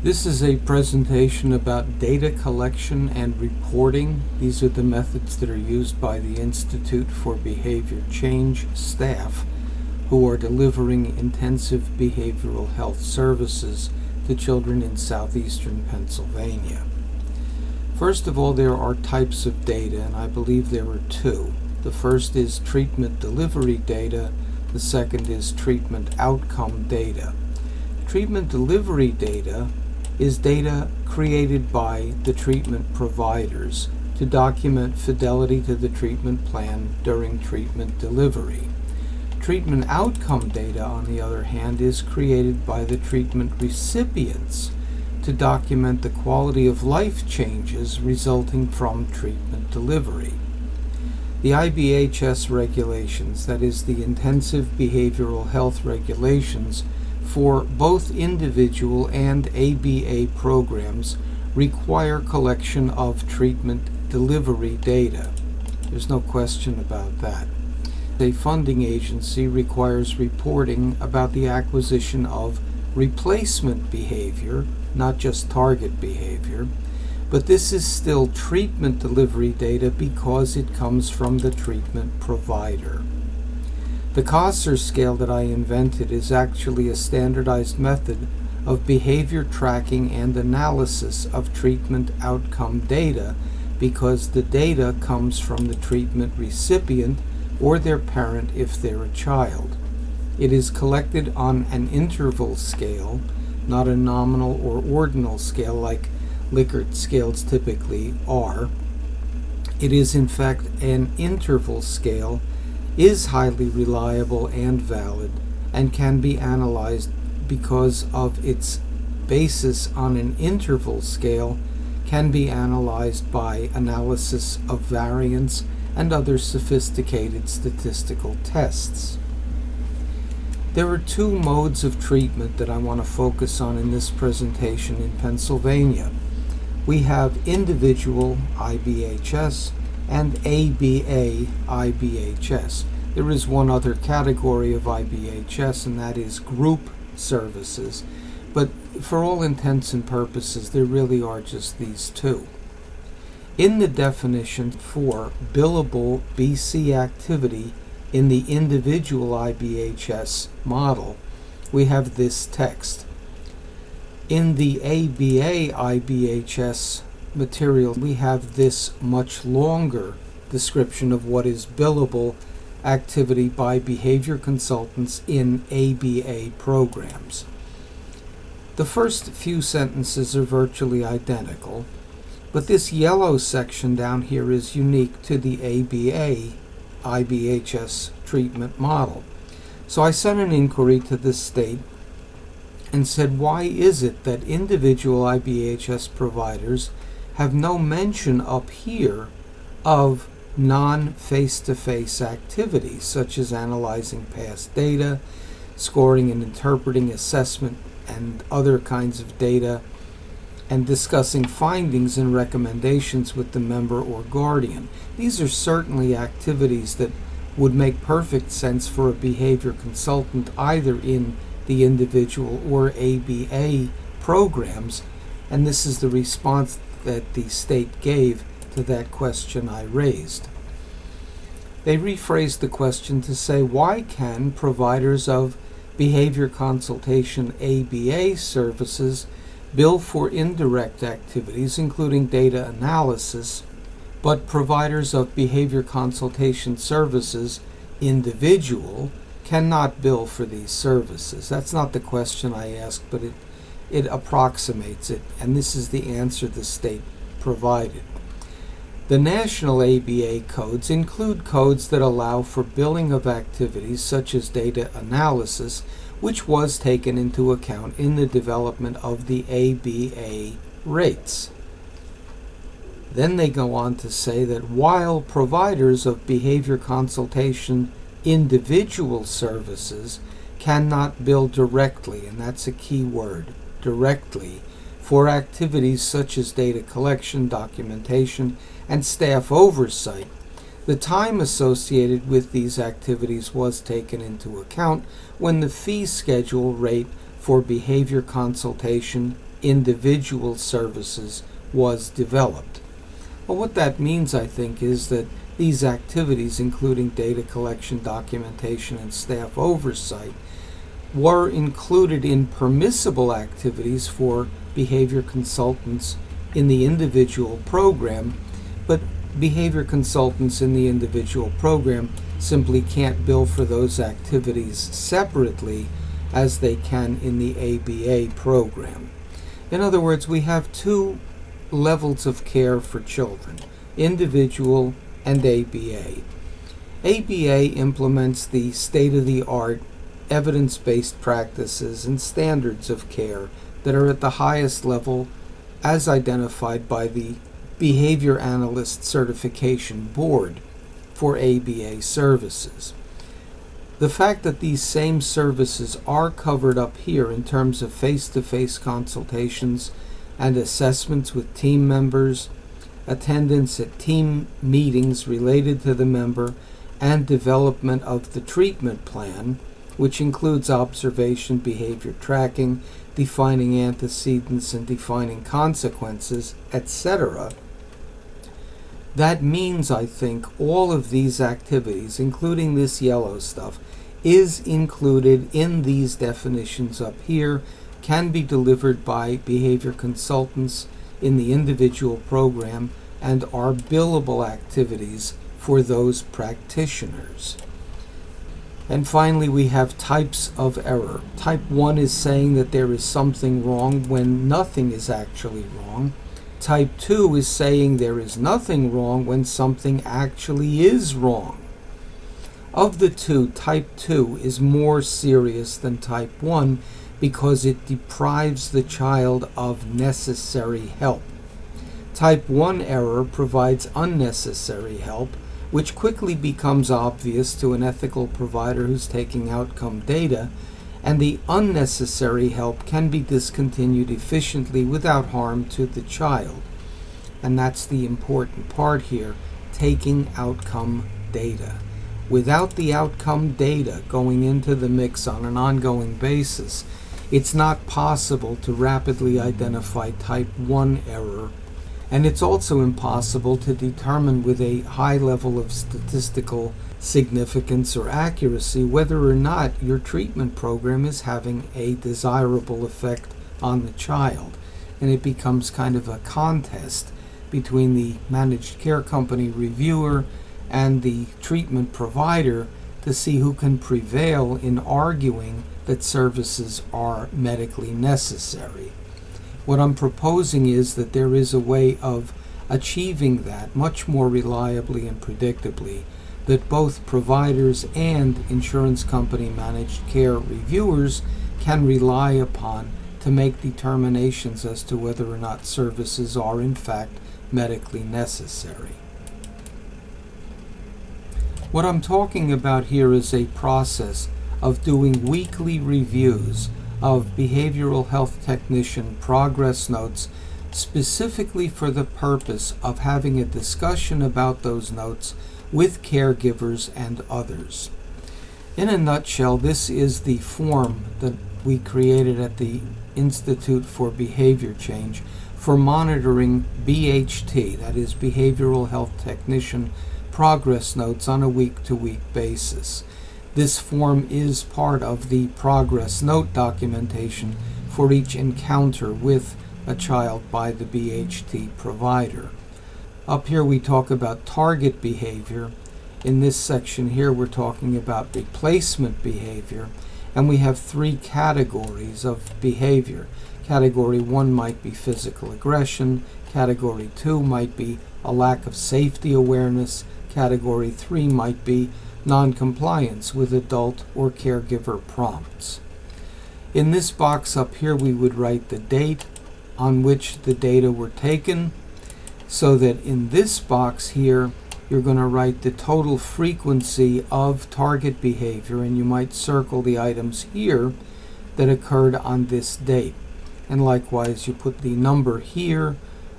This is a presentation about data collection and reporting. These are the methods that are used by the Institute for Behavior Change staff who are delivering intensive behavioral health services to children in southeastern Pennsylvania. First of all, there are types of data, and I believe there are two. The first is treatment delivery data. The second is treatment outcome data. Treatment delivery data is data created by the treatment providers to document fidelity to the treatment plan during treatment delivery. Treatment outcome data, on the other hand, is created by the treatment recipients to document the quality of life changes resulting from treatment delivery. The IBHS regulations, that is the Intensive Behavioral Health Regulations, for both individual and ABA programs require collection of treatment delivery data. There's no question about that. A funding agency requires reporting about the acquisition of replacement behavior, not just target behavior, but this is still treatment delivery data because it comes from the treatment provider. The Kosser Scale that I invented is actually a standardized method of behavior tracking and analysis of treatment outcome data because the data comes from the treatment recipient or their parent if they're a child. It is collected on an interval scale, not a nominal or ordinal scale like Likert scales typically are. It is in fact an interval scale, is highly reliable and valid, and can be analyzed because of its basis on an interval scale, can be analyzed by analysis of variance and other sophisticated statistical tests. There are two modes of treatment that I want to focus on in this presentation in Pennsylvania. We have individual IBHS and ABA IBHS. There is one other category of IBHS, and that is group services. But for all intents and purposes, there really are just these two. In the definition for billable BC activity in the individual IBHS model, we have this text. In the ABA IBHS material, we have this much longer description of what is billable activity by behavior consultants in ABA programs. The first few sentences are virtually identical, but this yellow section down here is unique to the ABA IBHS treatment model. So I sent an inquiry to the state and said, why is it that individual IBHS providers have no mention up here of non-face-to-face activities, such as analyzing past data, scoring and interpreting assessment and other kinds of data, and discussing findings and recommendations with the member or guardian. These are certainly activities that would make perfect sense for a behavior consultant either in the individual or ABA programs, and this is the response that the state gave to that question I raised. They rephrased the question to say, why can providers of behavior consultation ABA services bill for indirect activities, including data analysis, but providers of behavior consultation services individual cannot bill for these services? That's not the question I asked, but it approximates it, and this is the answer the state provided. The national ABA codes include codes that allow for billing of activities such as data analysis, which was taken into account in the development of the ABA rates. Then they go on to say that while providers of behavior consultation individual services cannot bill directly, and that's a key word, directly, for activities such as data collection, documentation, and staff oversight, the time associated with these activities was taken into account when the fee schedule rate for behavior consultation individual services was developed. Well, what that means, I think, is that these activities, including data collection, documentation, and staff oversight, were included in permissible activities for behavior consultants in the individual program, but behavior consultants in the individual program simply can't bill for those activities separately as they can in the ABA program. In other words, we have two levels of care for children, individual and ABA. ABA implements the state-of-the-art evidence-based practices and standards of care that are at the highest level as identified by the Behavior Analyst Certification Board for ABA services. The fact that these same services are covered up here in terms of face-to-face consultations and assessments with team members, attendance at team meetings related to the member, and development of the treatment plan, which includes observation, behavior tracking, defining antecedents, and defining consequences, etc. That means, I think, all of these activities, including this yellow stuff, is included in these definitions up here, can be delivered by behavior consultants in the individual program, and are billable activities for those practitioners. And finally, we have types of error. Type 1 is saying that there is something wrong when nothing is actually wrong. Type 2 is saying there is nothing wrong when something actually is wrong. Of the two, Type 2 is more serious than Type 1 because it deprives the child of necessary help. Type 1 error provides unnecessary help, which quickly becomes obvious to an ethical provider who's taking outcome data, and the unnecessary help can be discontinued efficiently without harm to the child. And that's the important part here, taking outcome data. Without the outcome data going into the mix on an ongoing basis, it's not possible to rapidly identify Type 1 error, and it's also impossible to determine with a high level of statistical significance or accuracy whether or not your treatment program is having a desirable effect on the child. And it becomes kind of a contest between the managed care company reviewer and the treatment provider to see who can prevail in arguing that services are medically necessary. What I'm proposing is that there is a way of achieving that much more reliably and predictably, that both providers and insurance company managed care reviewers can rely upon to make determinations as to whether or not services are in fact medically necessary. What I'm talking about here is a process of doing weekly reviews of behavioral health technician progress notes, specifically for the purpose of having a discussion about those notes with caregivers and others. In a nutshell, this is the form that we created at the Institute for Behavior Change for monitoring BHT, that is Behavioral Health Technician progress notes, on a week-to-week basis. This form is part of the progress note documentation for each encounter with a child by the BHT provider. Up here we talk about target behavior. In this section here we're talking about replacement behavior, and we have three categories of behavior. Category 1 might be physical aggression, Category 2 might be a lack of safety awareness, Category 3 might be non-compliance with adult or caregiver prompts. In this box up here we would write the date on which the data were taken, so that in this box here you're going to write the total frequency of target behavior, and you might circle the items here that occurred on this date. And likewise you put the number here,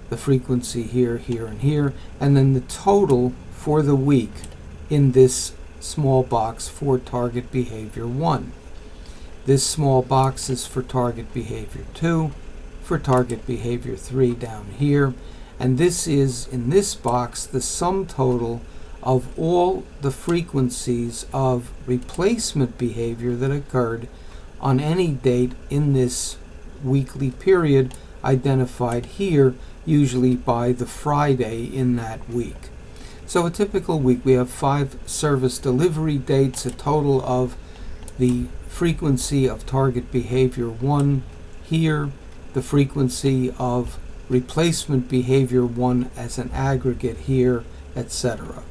the frequency here, here, and here, and then the total for the week in this small box for target behavior 1. This small box is for target behavior 2, for target behavior 3 down here. And this is, in this box, the sum total of all the frequencies of replacement behavior that occurred on any date in this weekly period identified here, usually by the Friday in that week. So a typical week, we have 5 service delivery dates, a total of the frequency of target behavior 1 here, the frequency of replacement behavior 1 as an aggregate here, etc.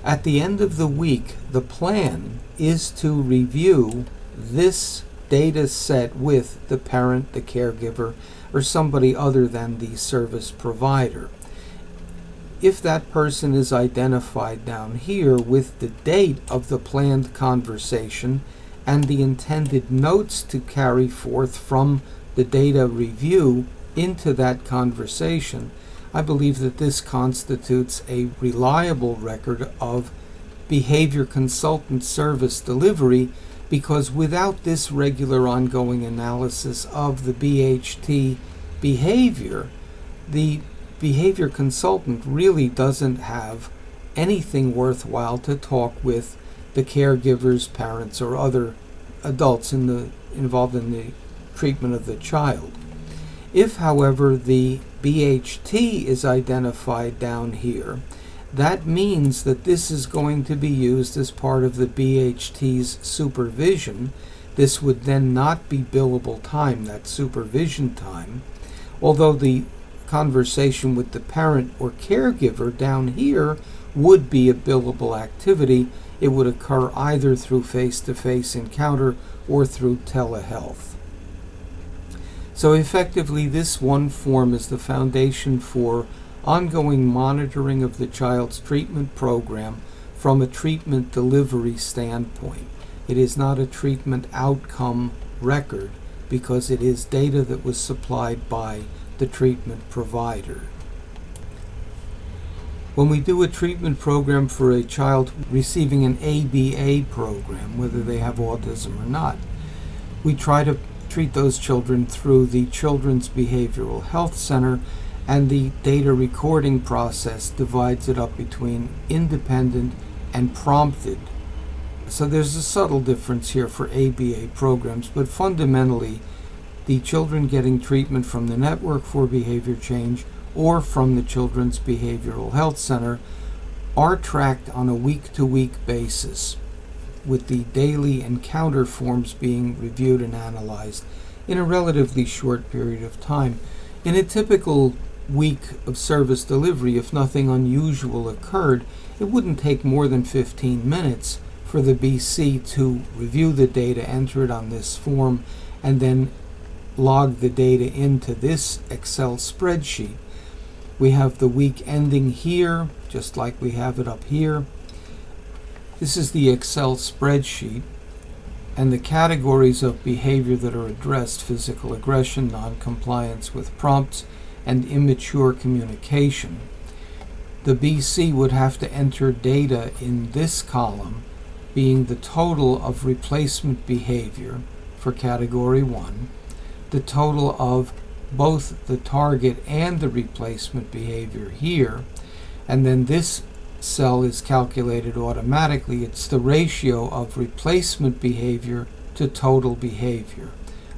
At the end of the week, the plan is to review this data set with the parent, the caregiver, or somebody other than the service provider. If that person is identified down here with the date of the planned conversation and the intended notes to carry forth from the data review into that conversation, I believe that this constitutes a reliable record of behavior consultant service delivery, because without this regular ongoing analysis of the BHT behavior, the behavior consultant really doesn't have anything worthwhile to talk with the caregivers, parents, or other adults involved in the treatment of the child. If, however, the BHT is identified down here, that means that this is going to be used as part of the BHT's supervision. This would then not be billable time, that supervision time, although the conversation with the parent or caregiver down here would be a billable activity. It would occur either through face-to-face encounter or through telehealth. So effectively, this one form is the foundation for ongoing monitoring of the child's treatment program from a treatment delivery standpoint. It is not a treatment outcome record because it is data that was supplied by the treatment provider. When we do a treatment program for a child receiving an ABA program, whether they have autism or not, we try to treat those children through the Children's Behavioral Health Center, and the data recording process divides it up between independent and prompted. So there's a subtle difference here for ABA programs, but fundamentally, the children getting treatment from the Network for Behavior Change or from the Children's Behavioral Health Center are tracked on a week-to-week basis, with the daily encounter forms being reviewed and analyzed in a relatively short period of time. In a typical week of service delivery, if nothing unusual occurred, it wouldn't take more than 15 minutes for the BC to review the data, enter it on this form, and then log the data into this Excel spreadsheet. We have the week ending here, just like we have it up here. This is the Excel spreadsheet, and the categories of behavior that are addressed: physical aggression, non-compliance with prompts, and immature communication. The BC would have to enter data in this column, being the total of replacement behavior for category 1, the total of both the target and the replacement behavior here, and then this cell is calculated automatically. It's the ratio of replacement behavior to total behavior.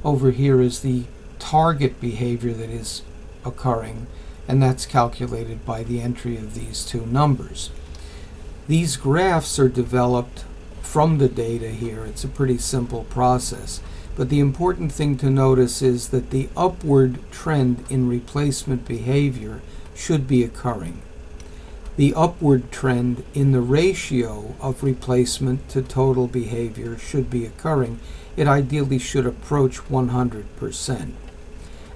Over here is the target behavior that is occurring, and that's calculated by the entry of these two numbers. These graphs are developed from the data here. It's a pretty simple process, but the important thing to notice is that the upward trend in replacement behavior should be occurring. The upward trend in the ratio of replacement to total behavior should be occurring. It ideally should approach 100%.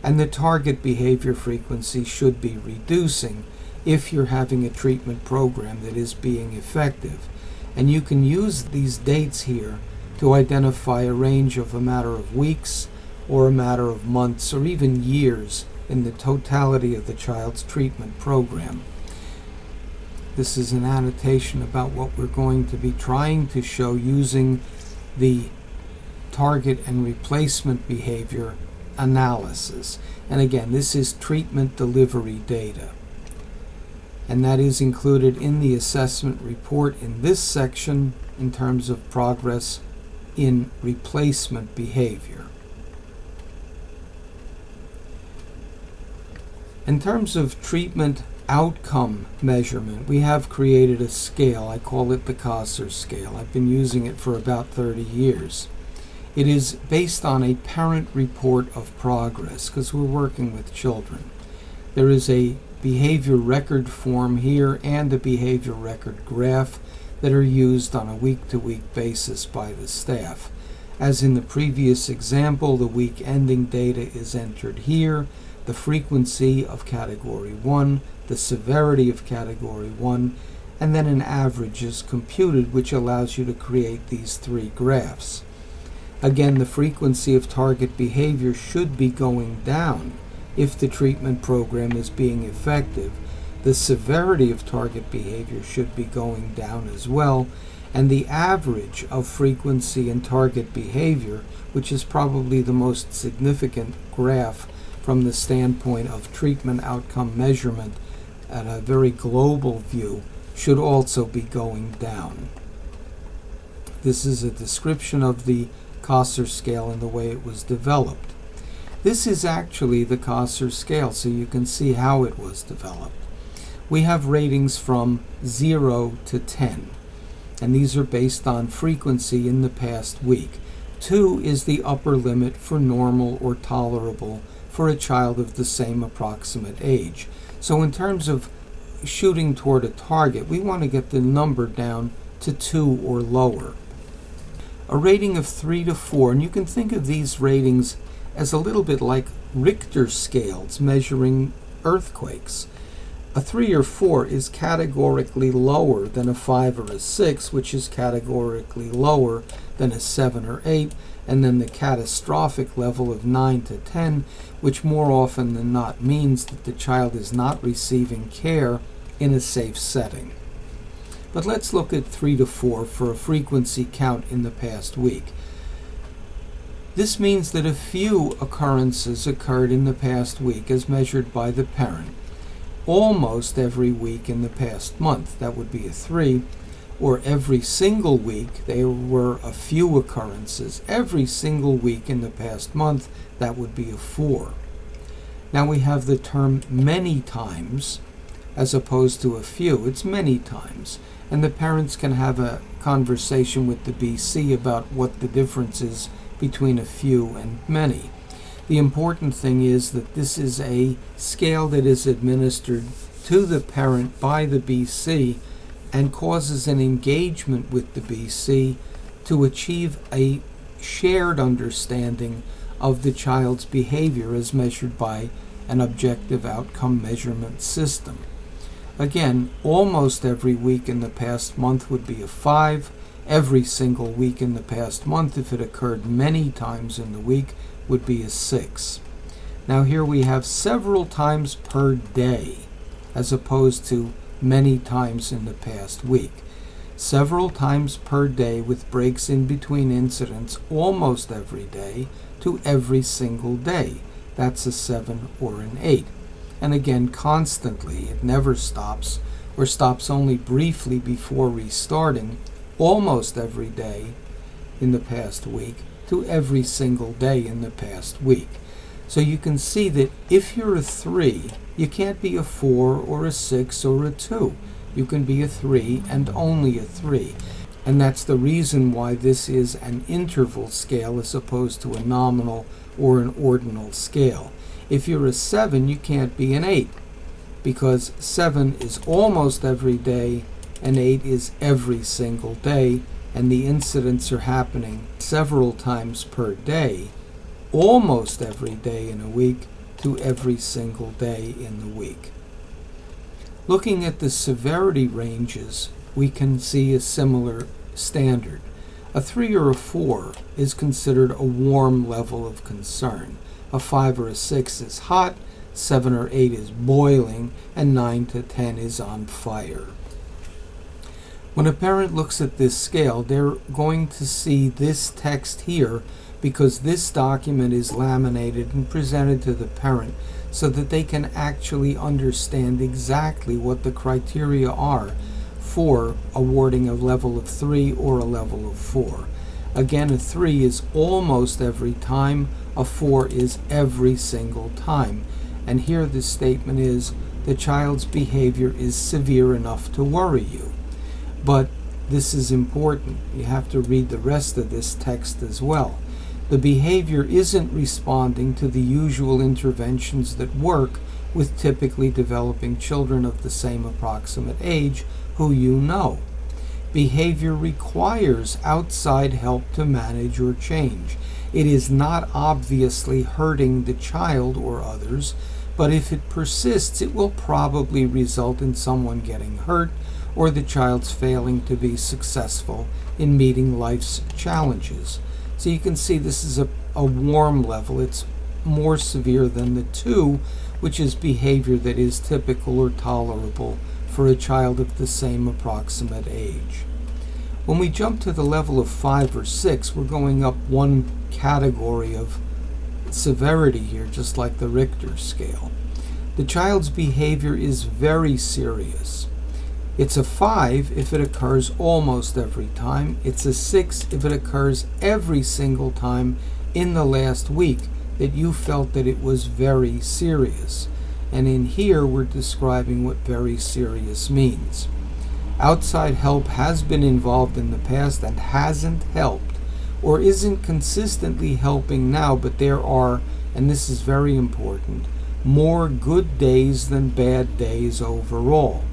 And the target behavior frequency should be reducing if you're having a treatment program that is being effective. And you can use these dates here to identify a range of a matter of weeks or a matter of months or even years in the totality of the child's treatment program. This is an annotation about what we're going to be trying to show using the target and replacement behavior analysis. And again, this is treatment delivery data. And that is included in the assessment report in this section in terms of progress in replacement behavior. In terms of treatment outcome measurement, we have created a scale. I call it the Kosser Scale. I've been using it for about 30 years. It is based on a parent report of progress because we're working with children. There is a behavior record form here and a behavior record graph that are used on a week-to-week basis by the staff. As in the previous example, the week ending data is entered here, the frequency of category 1, the severity of category 1, and then an average is computed, which allows you to create these three graphs. Again, the frequency of target behavior should be going down if the treatment program is being effective. The severity of target behavior should be going down as well, and the average of frequency and target behavior, which is probably the most significant graph from the standpoint of treatment outcome measurement at a very global view, should also be going down. This is a description of the Kosser Scale and the way it was developed. This is actually the Kosser Scale, so you can see how it was developed. We have ratings from 0 to 10, and these are based on frequency in the past week. 2 is the upper limit for normal or tolerable for a child of the same approximate age. So in terms of shooting toward a target, we want to get the number down to 2 or lower. A rating of 3 to 4, and you can think of these ratings as a little bit like Richter scales measuring earthquakes. A 3 or 4 is categorically lower than a 5 or a 6, which is categorically lower than a 7 or 8, and then the catastrophic level of 9 to 10, which more often than not means that the child is not receiving care in a safe setting. But let's look at 3 to 4 for a frequency count in the past week. This means that a few occurrences occurred in the past week as measured by the parent. Almost every week in the past month, that would be a 3, or every single week there were a few occurrences. Every single week in the past month, that would be a 4. Now we have the term many times as opposed to a few. It's many times. And the parents can have a conversation with the BC about what the difference is between a few and many. The important thing is that this is a scale that is administered to the parent by the BC and causes an engagement with the BC to achieve a shared understanding of the child's behavior as measured by an objective outcome measurement system. Again, almost every week in the past month would be a 5. Every single week in the past month, if it occurred many times in the week, would be a 6. Now here we have several times per day as opposed to many times in the past week. Several times per day with breaks in between incidents almost every day to every single day. That's a 7 or an 8. And again, constantly, it never stops or stops only briefly before restarting, almost every day in the past week to every single day in the past week. So you can see that if you're a 3, you can't be a 4 or a 6 or a 2. You can be a 3 and only a 3. And that's the reason why this is an interval scale as opposed to a nominal or an ordinal scale. If you're a 7, you can't be an 8, because 7 is almost every day, and 8 is every single day, and the incidents are happening several times per day, almost every day in a week to every single day in the week. Looking at the severity ranges, we can see a similar standard. A 3 or a 4 is considered a warm level of concern. A 5 or a 6 is hot, 7 or 8 is boiling, and 9 to 10 is on fire. When a parent looks at this scale, they're going to see this text here because this document is laminated and presented to the parent so that they can actually understand exactly what the criteria are for awarding a level of 3 or a level of 4. Again, a 3 is almost every time, a 4 is every single time. And here the statement is, the child's behavior is severe enough to worry you. But this is important. You have to read the rest of this text as well. The behavior isn't responding to the usual interventions that work with typically developing children of the same approximate age who you know. Behavior requires outside help to manage or change. It is not obviously hurting the child or others, but if it persists, it will probably result in someone getting hurt or the child's failing to be successful in meeting life's challenges. So you can see this is a warm level. It's more severe than the 2, which is behavior that is typical or tolerable for a child of the same approximate age. When we jump to the level of 5 or 6, we're going up one category of severity here, just like the Richter scale. The child's behavior is very serious. It's a 5 if it occurs almost every time. It's a 6 if it occurs every single time in the last week that you felt that it was very serious. And in here we're describing what very serious means. Outside help has been involved in the past and hasn't helped, or isn't consistently helping now, but there are, and this is very important, more good days than bad days overall.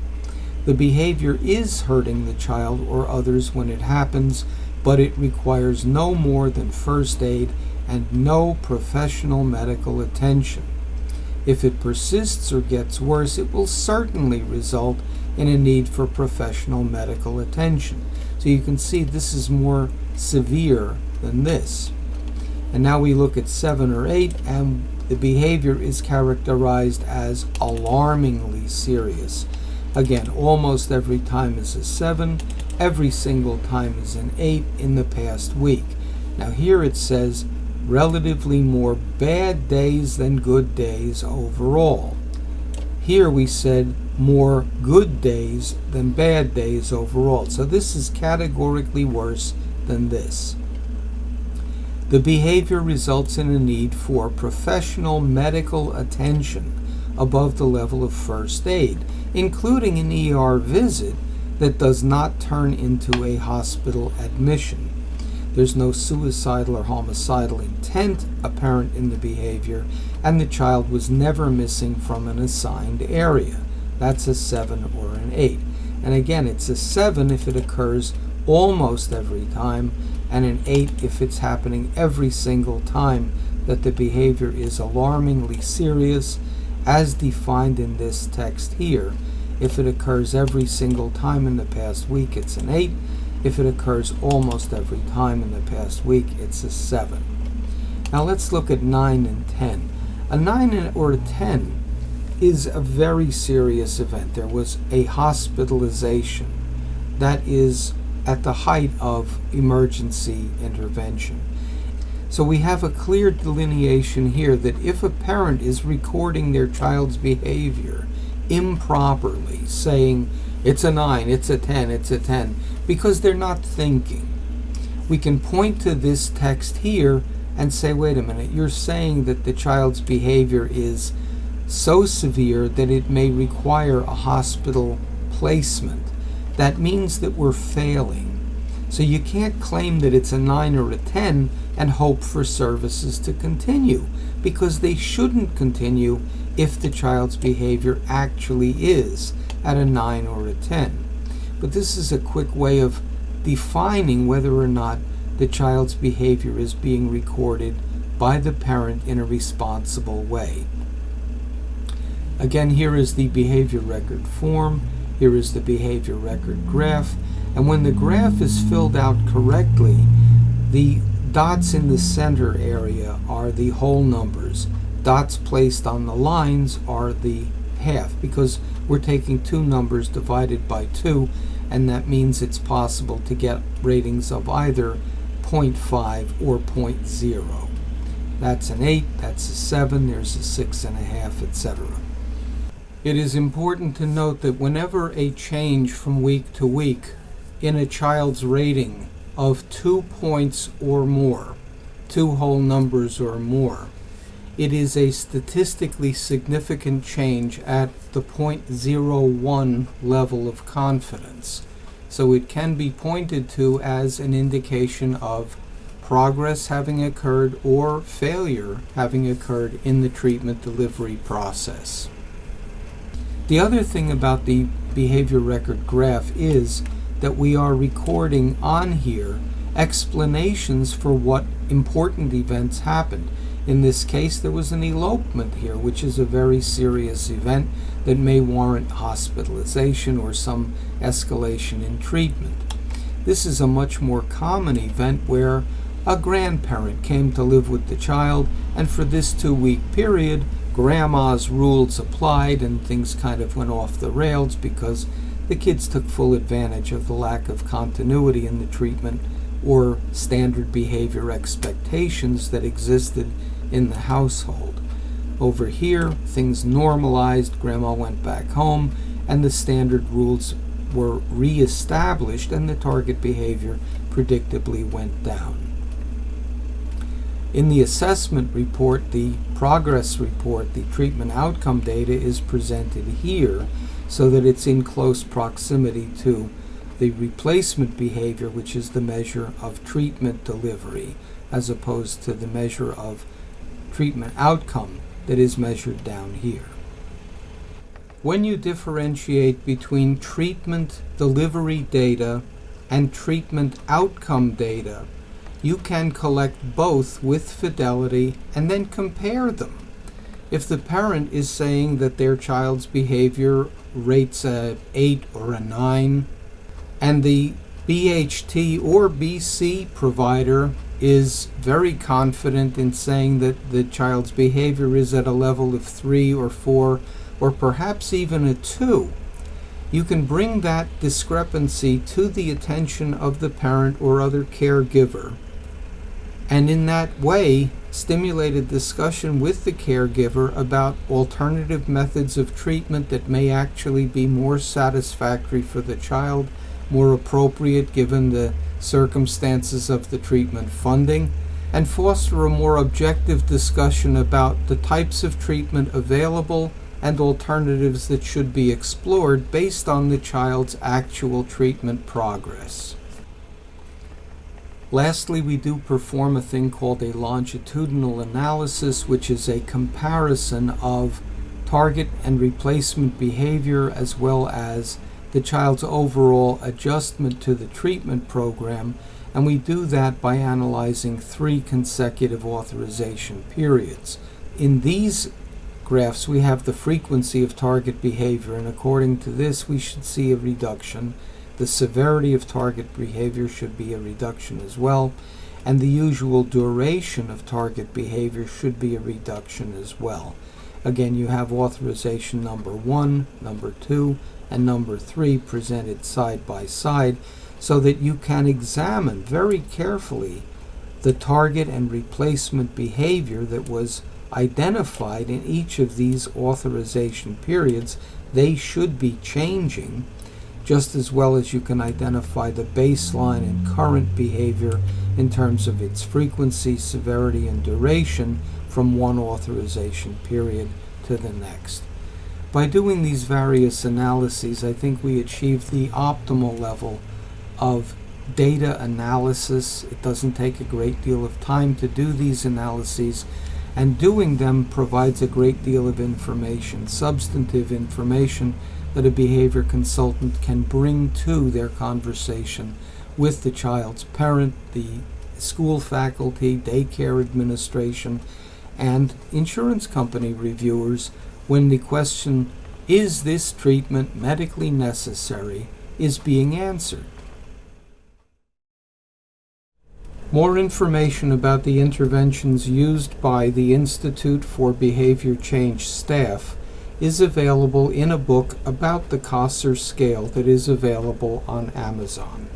The behavior is hurting the child or others when it happens, but it requires no more than first aid and no professional medical attention. If it persists or gets worse, it will certainly result in a need for professional medical attention. So you can see this is more severe than this. And now we look at 7 or 8, and the behavior is characterized as alarmingly serious. Again, almost every time is a 7, every single time is an 8 in the past week. Now here it says relatively more bad days than good days overall. Here we said more good days than bad days overall. So this is categorically worse than this. The behavior results in a need for professional medical attention above the level of first aid, including an ER visit that does not turn into a hospital admission. There's no suicidal or homicidal intent apparent in the behavior, and the child was never missing from an assigned area. That's a 7 or an 8. And again, it's a 7 if it occurs almost every time, and an 8 if it's happening every single time that the behavior is alarmingly serious, as defined in this text here. If it occurs every single time in the past week, it's an 8. If it occurs almost every time in the past week, it's a 7. Now let's look at 9 and 10. A 9 or a 10 is a very serious event. There was a hospitalization. That is at the height of emergency intervention. So we have a clear delineation here that if a parent is recording their child's behavior improperly, saying it's a 9, it's a 10, it's a 10, because they're not thinking, we can point to this text here and say, wait a minute, you're saying that the child's behavior is so severe that it may require a hospital placement. That means that we're failing. So you can't claim that it's a 9 or a 10 and hope for services to continue, because they shouldn't continue if the child's behavior actually is at a 9 or a 10. But this is a quick way of defining whether or not the child's behavior is being recorded by the parent in a responsible way. Again, here is the behavior record form. Here is the behavior record graph. And when the graph is filled out correctly, the dots in the center area are the whole numbers. Dots placed on the lines are the half, because we're taking two numbers divided by 2, and that means it's possible to get ratings of either 0.5 or zero point 0. That's an 8, that's a 7, there's a 6.5, etc. It is important to note that whenever a change from week to week in a child's rating of 2 points or more, 2 whole numbers or more, it is a statistically significant change at the 0.01 level of confidence. So it can be pointed to as an indication of progress having occurred or failure having occurred in the treatment delivery process. The other thing about the behavior record graph is that we are recording on here explanations for what important events happened. In this case, there was an elopement here, which is a very serious event that may warrant hospitalization or some escalation in treatment. This is a much more common event where a grandparent came to live with the child, and for this 2-week period, grandma's rules applied and things kind of went off the rails because the kids took full advantage of the lack of continuity in the treatment or standard behavior expectations that existed in the household. Over here, things normalized, grandma went back home, and the standard rules were reestablished, and the target behavior predictably went down. In the assessment report, the progress report, the treatment outcome data is presented here so that it's in close proximity to the replacement behavior, which is the measure of treatment delivery, as opposed to the measure of treatment outcome that is measured down here. When you differentiate between treatment delivery data and treatment outcome data, you can collect both with fidelity and then compare them. If the parent is saying that their child's behavior rates a 8 or a 9, and the BHT or BC provider is very confident in saying that the child's behavior is at a level of 3 or 4 or perhaps even a 2, you can bring that discrepancy to the attention of the parent or other caregiver, and in that way stimulate a discussion with the caregiver about alternative methods of treatment that may actually be more satisfactory for the child, more appropriate given the circumstances of the treatment funding, and foster a more objective discussion about the types of treatment available and alternatives that should be explored based on the child's actual treatment progress. Lastly, we do perform a thing called a longitudinal analysis, which is a comparison of target and replacement behavior as well as the child's overall adjustment to the treatment program, and we do that by analyzing 3 consecutive authorization periods. In these graphs, we have the frequency of target behavior, and according to this, we should see a reduction. The severity of target behavior should be a reduction as well, and the usual duration of target behavior should be a reduction as well. Again, you have authorization number 1, number 2, and number 3 presented side by side so that you can examine very carefully the target and replacement behavior that was identified in each of these authorization periods. They should be changing, just as well as you can identify the baseline and current behavior in terms of its frequency, severity, and duration from one authorization period to the next. By doing these various analyses, I think we achieve the optimal level of data analysis. It doesn't take a great deal of time to do these analyses, and doing them provides a great deal of information, substantive information, that a behavior consultant can bring to their conversation with the child's parent, the school faculty, daycare administration, and insurance company reviewers when the question, is this treatment medically necessary, is being answered. More information about the interventions used by the Institute for Behavior Change staff is available in a book about the Kosser Scale that is available on Amazon.